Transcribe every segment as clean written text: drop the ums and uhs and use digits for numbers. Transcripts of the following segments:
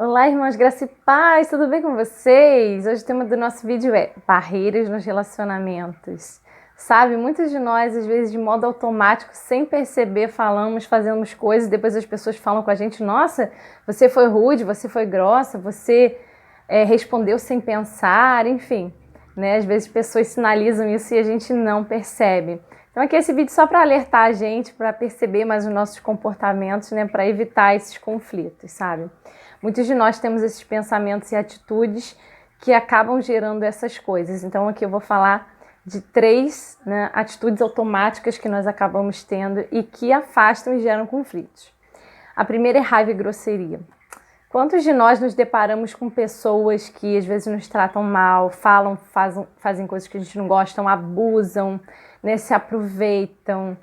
Olá, irmãos, graça e paz, tudo bem com vocês? Hoje o tema do nosso vídeo é barreiras nos relacionamentos. Sabe, muitos de nós, às vezes, de modo automático, sem perceber, falamos, fazemos coisas, e depois as pessoas falam com a gente, nossa, você foi rude, você foi grossa, você respondeu sem pensar, enfim, né? Às vezes pessoas sinalizam isso e a gente não percebe. Então aqui esse vídeo só para alertar a gente, para perceber mais os nossos comportamentos, né? Para evitar esses conflitos, sabe? Muitos de nós temos esses pensamentos e atitudes que acabam gerando essas coisas. Então aqui eu vou falar de 3, né, atitudes automáticas que nós acabamos tendo e que afastam e geram conflitos. A primeira é raiva e grosseria. Quantos de nós nos deparamos com pessoas que às vezes nos tratam mal, fazem coisas que a gente não gosta, abusam, né, se aproveitam,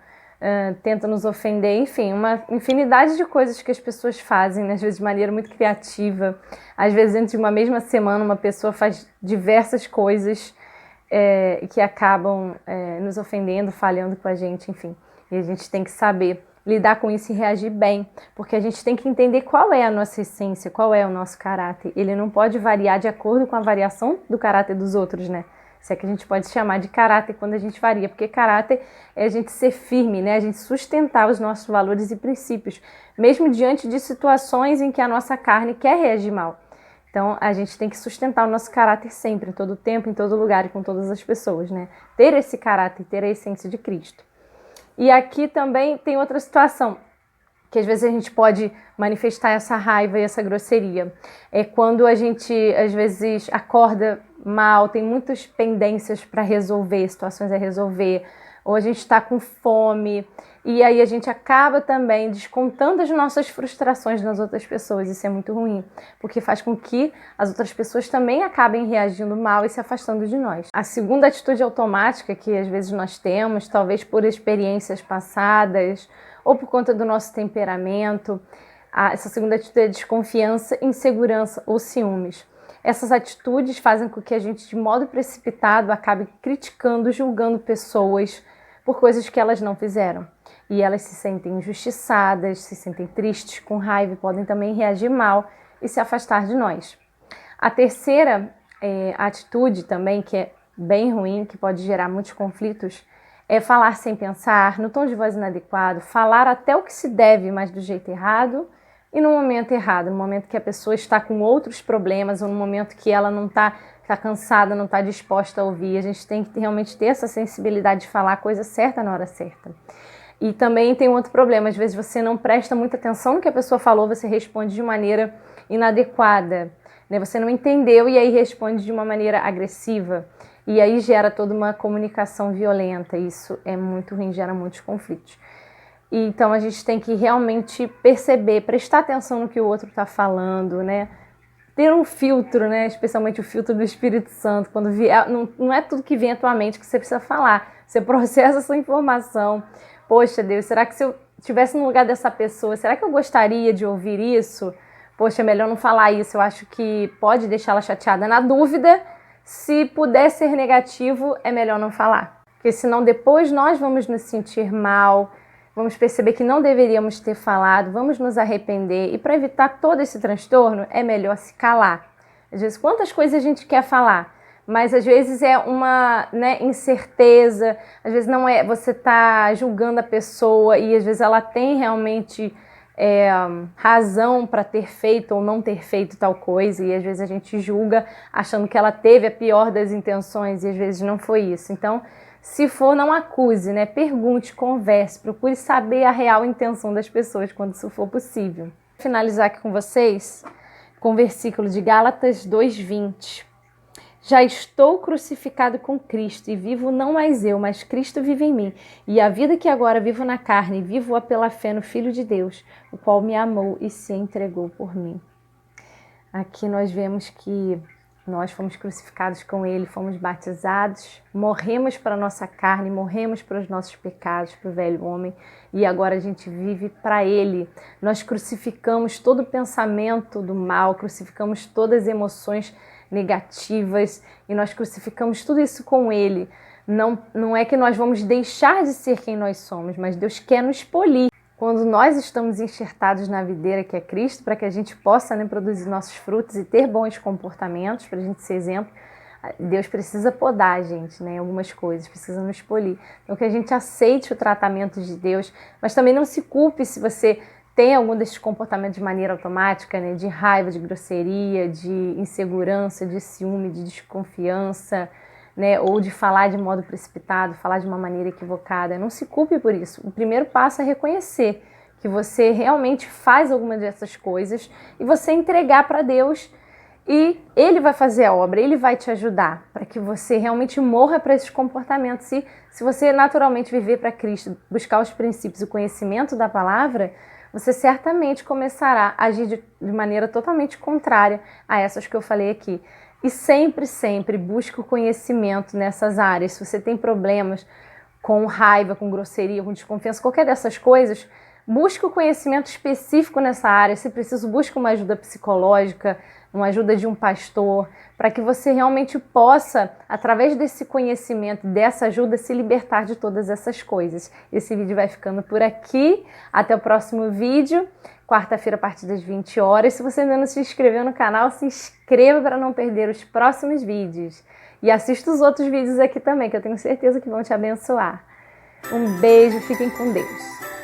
tentam nos ofender, enfim, uma infinidade de coisas que as pessoas fazem, né, às vezes de maneira muito criativa. Às vezes dentro de uma mesma semana uma pessoa faz diversas coisas que acabam nos ofendendo, falhando com a gente, enfim. E a gente tem que saber lidar com isso e reagir bem, porque a gente tem que entender qual é a nossa essência, qual é o nosso caráter. Ele não pode variar de acordo com a variação do caráter dos outros, né? Se é que a gente pode chamar de caráter quando a gente varia, porque caráter é a gente ser firme, né? A gente sustentar os nossos valores e princípios, mesmo diante de situações em que a nossa carne quer reagir mal. Então, a gente tem que sustentar o nosso caráter sempre, em todo tempo, em todo lugar e com todas as pessoas, né? Ter esse caráter, ter a essência de Cristo. E aqui também tem outra situação, que às vezes a gente pode manifestar essa raiva e essa grosseria. É quando a gente, às vezes, acorda mal, tem muitas pendências para resolver, situações a resolver, ou a gente está com fome, e aí a gente acaba também descontando as nossas frustrações nas outras pessoas. Isso é muito ruim, porque faz com que as outras pessoas também acabem reagindo mal e se afastando de nós. A segunda atitude automática que às vezes nós temos, talvez por experiências passadas ou por conta do nosso temperamento, essa segunda atitude é desconfiança, insegurança ou ciúmes. Essas atitudes fazem com que a gente, de modo precipitado, acabe criticando, julgando pessoas por coisas que elas não fizeram. E elas se sentem injustiçadas, se sentem tristes, com raiva e podem também reagir mal e se afastar de nós. A terceira atitude também, que é bem ruim, que pode gerar muitos conflitos, é falar sem pensar, no tom de voz inadequado, falar até o que se deve, mas do jeito errado e no momento errado, no momento que a pessoa está com outros problemas ou no momento que ela não está cansada, não está disposta a ouvir. A gente tem que realmente ter essa sensibilidade de falar a coisa certa na hora certa. E também tem um outro problema, às vezes você não presta muita atenção no que a pessoa falou, você responde de maneira inadequada, né? Você não entendeu e aí responde de uma maneira agressiva. E aí gera toda uma comunicação violenta. Isso é muito ruim, gera muitos conflitos. E então a gente tem que realmente perceber, prestar atenção no que o outro está falando, né? Ter um filtro, né? Especialmente o filtro do Espírito Santo. Quando vier, não é tudo que vem à tua mente que você precisa falar. Você processa essa informação. Poxa, Deus, será que se eu estivesse no lugar dessa pessoa, será que eu gostaria de ouvir isso? Poxa, é melhor não falar isso. Eu acho que pode deixá-la chateada. Na dúvida, se puder ser negativo, é melhor não falar. Porque senão depois nós vamos nos sentir mal, vamos perceber que não deveríamos ter falado, vamos nos arrepender. E para evitar todo esse transtorno, é melhor se calar. Às vezes, quantas coisas a gente quer falar, mas às vezes é uma, né, incerteza, às vezes não é, você está julgando a pessoa e às vezes ela tem realmente razão para ter feito ou não ter feito tal coisa, e às vezes a gente julga achando que ela teve a pior das intenções e às vezes não foi isso. Então, se for, não acuse, né? Pergunte, converse, procure saber a real intenção das pessoas quando isso for possível. Vou finalizar aqui com vocês com o versículo de Gálatas 2:20. Já estou crucificado com Cristo e vivo não mais eu, mas Cristo vive em mim. E a vida que agora vivo na carne, vivo-a pela fé no Filho de Deus, o qual me amou e se entregou por mim. Aqui nós vemos que nós fomos crucificados com Ele, fomos batizados, morremos para a nossa carne, morremos para os nossos pecados, para o velho homem, e agora a gente vive para Ele. Nós crucificamos todo o pensamento do mal, crucificamos todas as emoções negativas e nós crucificamos tudo isso com Ele. Não é que nós vamos deixar de ser quem nós somos, mas Deus quer nos polir. quando nós estamos enxertados na videira que é Cristo, para que a gente possa, né, produzir nossos frutos e ter bons comportamentos, para a gente ser exemplo, Deus precisa podar a gente, né, algumas coisas, precisa nos polir. Então que a gente aceite o tratamento de Deus, mas também não se culpe se você tem algum desses comportamentos de maneira automática, né, de raiva, de grosseria, de insegurança, de ciúme, de desconfiança, né, ou de falar de modo precipitado, falar de uma maneira equivocada. Não se culpe por isso. O primeiro passo é reconhecer que você realmente faz alguma dessas coisas e você entregar para Deus, e Ele vai fazer a obra, Ele vai te ajudar para que você realmente morra para esses comportamentos. E se você naturalmente viver para Cristo, buscar os princípios e o conhecimento da palavra, você certamente começará a agir de maneira totalmente contrária a essas que eu falei aqui. E sempre, sempre busque o conhecimento nessas áreas. Se você tem problemas com raiva, com grosseria, com desconfiança, qualquer dessas coisas, busque o conhecimento específico nessa área. Se preciso, busque uma ajuda psicológica, uma ajuda de um pastor, para que você realmente possa, através desse conhecimento, dessa ajuda, se libertar de todas essas coisas. Esse vídeo vai ficando por aqui. Até o próximo vídeo, quarta-feira a partir das 20 horas. Se você ainda não se inscreveu no canal, se inscreva para não perder os próximos vídeos. E assista os outros vídeos aqui também, que eu tenho certeza que vão te abençoar. Um beijo, fiquem com Deus.